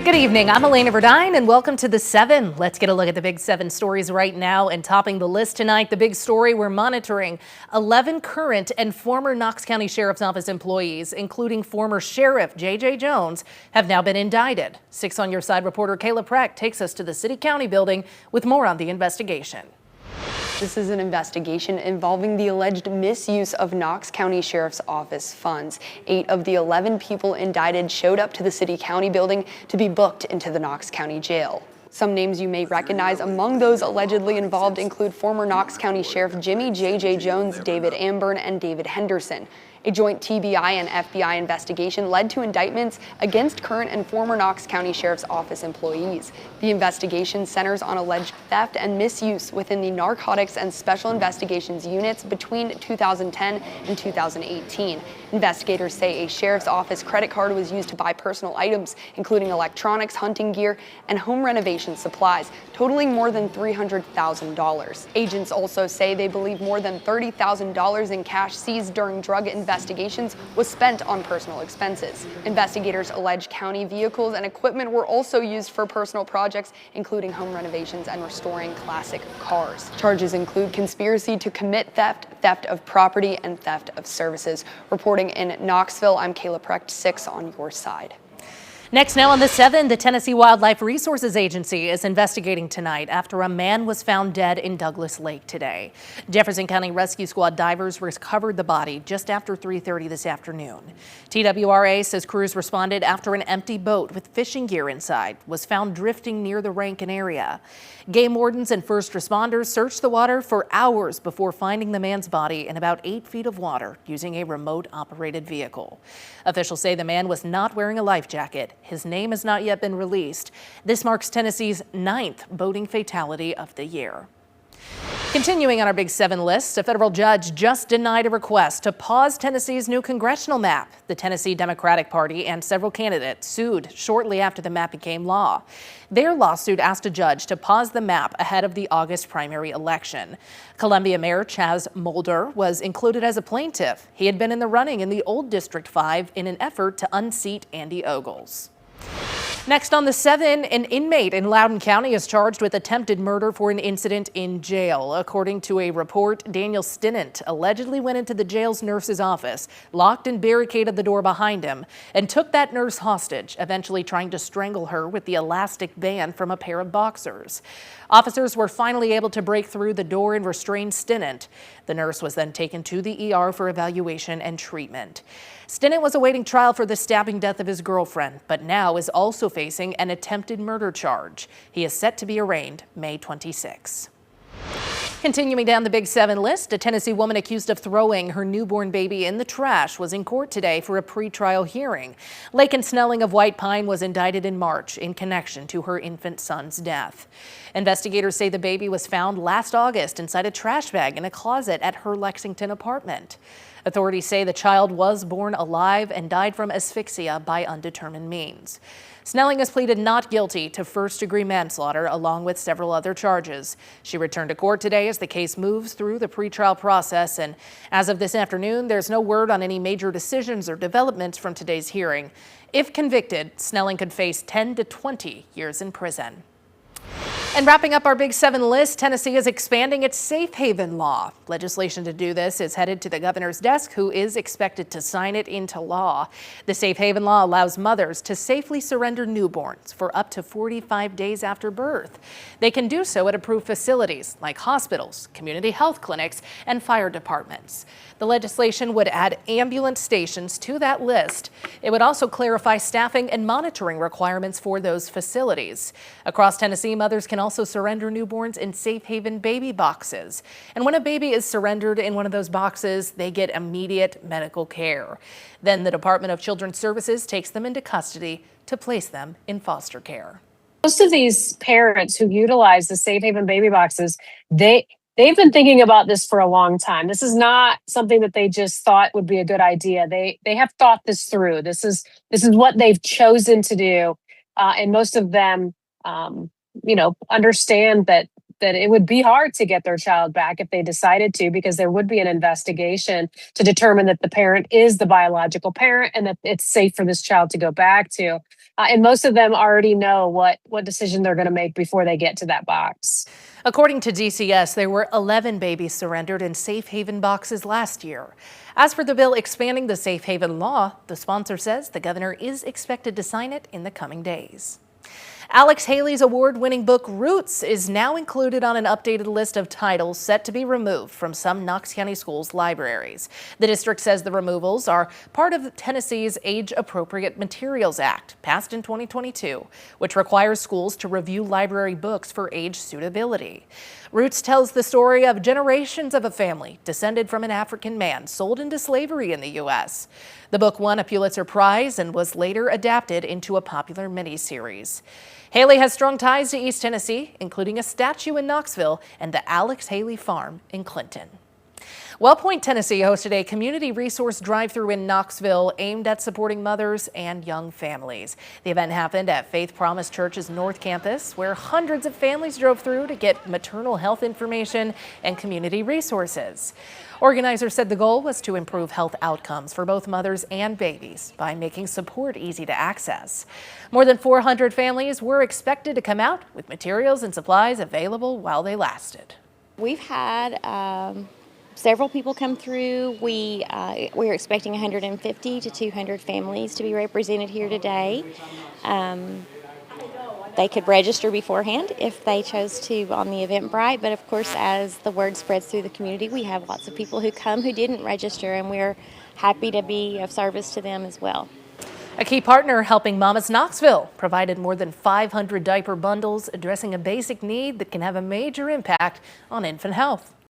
Good evening. I'm Elena Verdine, and welcome to The 7. Let's get a look at the Big 7 stories right now. And topping the list tonight, the big story we're monitoring: 11 current and former Knox County Sheriff's Office employees, including former Sheriff J.J. Jones, have now been indicted. 6 on Your Side reporter Kayla Preck takes us to the City County building with more on the investigation. This is an investigation involving the alleged misuse of Knox County Sheriff's Office funds. 8 of the 11 people indicted showed up to the City County building to be booked into the Knox County Jail. Some names you may recognize among those allegedly involved include former Knox County Sheriff Jimmy J.J. Jones, David Amburn, and David Henderson. A joint TBI and FBI investigation led to indictments against current and former Knox County Sheriff's Office employees. The investigation centers on alleged theft and misuse within the Narcotics and Special Investigations units between 2010 and 2018. Investigators say a sheriff's office credit card was used to buy personal items, including electronics, hunting gear, and home renovation supplies, totaling more than $300,000. Agents also say they believe more than $30,000 in cash seized during drug investigations was spent on personal expenses. Investigators allege county vehicles and equipment were also used for personal projects, including home renovations and restoring classic cars. Charges include conspiracy to commit theft, theft of property, and theft of services. Reporting in Knoxville, I'm Kayla Precht, 6 on Your Side. Next now on The 7, the Tennessee Wildlife Resources Agency is investigating tonight after a man was found dead in Douglas Lake today. Jefferson County Rescue Squad divers recovered the body just after 3:30 this afternoon. TWRA says crews responded after an empty boat with fishing gear inside was found drifting near the Rankin area. Game wardens and first responders searched the water for hours before finding the man's body in about 8 feet of water using a remote-operated vehicle. Officials say the man was not wearing a life jacket. His name has not yet been released. This marks Tennessee's 9th boating fatality of the year. Continuing on our Big 7 list, a federal judge just denied a request to pause Tennessee's new congressional map. The Tennessee Democratic Party and several candidates sued shortly after the map became law. Their lawsuit asked a judge to pause the map ahead of the August primary election. Columbia Mayor Chaz Mulder was included as a plaintiff. He had been in the running in the old District 5 in an effort to unseat Andy Ogles. Next on The 7, an inmate in Loudon County is charged with attempted murder for an incident in jail. According to a report, Daniel Stinnant allegedly went into the jail's nurse's office, locked and barricaded the door behind him, and took that nurse hostage, eventually trying to strangle her with the elastic band from a pair of boxers. Officers were finally able to break through the door and restrain Stinnant. The nurse was then taken to the ER for evaluation and treatment. Stinnant was awaiting trial for the stabbing death of his girlfriend, but now is also facing an attempted murder charge. He is set to be arraigned May 26. Continuing down the Big 7 list, a Tennessee woman accused of throwing her newborn baby in the trash was in court today for a pretrial hearing. Laken Snelling of White Pine was indicted in March in connection to her infant son's death. Investigators say the baby was found last August inside a trash bag in a closet at her Lexington apartment. Authorities say the child was born alive and died from asphyxia by undetermined means. Snelling has pleaded not guilty to first-degree manslaughter along with several other charges. She returned to court today as the case moves through the pretrial process, and as of this afternoon, there's no word on any major decisions or developments from today's hearing. If convicted, Snelling could face 10 to 20 years in prison. And wrapping up our Big 7 list, Tennessee is expanding its safe haven law. Legislation to do this is headed to the governor's desk, who is expected to sign it into law. The safe haven law allows mothers to safely surrender newborns for up to 45 days after birth. They can do so at approved facilities like hospitals, community health clinics, and fire departments. The legislation would add ambulance stations to that list. It would also clarify staffing and monitoring requirements for those facilities. Across Tennessee, mothers can also surrender newborns in safe haven baby boxes. And when a baby is surrendered in one of those boxes, they get immediate medical care. Then the Department of Children's Services takes them into custody to place them in foster care. Most of these parents who utilize the safe haven baby boxes, they've been thinking about this for a long time. This is not something that they just thought would be a good idea. They have thought this through. This is what they've chosen to do, and most of them, understand that it would be hard to get their child back if they decided to, because there would be an investigation to determine that the parent is the biological parent and that it's safe for this child to go back to. And most of them already know what decision they're going to make before they get to that box. According to DCS, there were 11 babies surrendered in safe haven boxes last year. As for the bill expanding the safe haven law, the sponsor says the governor is expected to sign it in the coming days. Alex Haley's award-winning book Roots is now included on an updated list of titles set to be removed from some Knox County Schools libraries. The district says the removals are part of Tennessee's Age-Appropriate Materials Act, passed in 2022, which requires schools to review library books for age suitability. Roots tells the story of generations of a family descended from an African man sold into slavery in the U.S. The book won a Pulitzer Prize and was later adapted into a popular miniseries. Haley has strong ties to East Tennessee, including a statue in Knoxville and the Alex Haley Farm in Clinton. WellPoint, Tennessee hosted a community resource drive-thru in Knoxville aimed at supporting mothers and young families. The event happened at Faith Promise Church's North Campus, where hundreds of families drove through to get maternal health information and community resources. Organizers said the goal was to improve health outcomes for both mothers and babies by making support easy to access. More than 400 families were expected to come out with materials and supplies available while they lasted. We've had several people come through. We're expecting 150 to 200 families to be represented here today. They could register beforehand if they chose to on the Eventbrite, but of course, as the word spreads through the community, we have lots of people who come who didn't register, and we're happy to be of service to them as well. A key partner helping Mamas Knoxville provided more than 500 diaper bundles addressing a basic need that can have a major impact on infant health.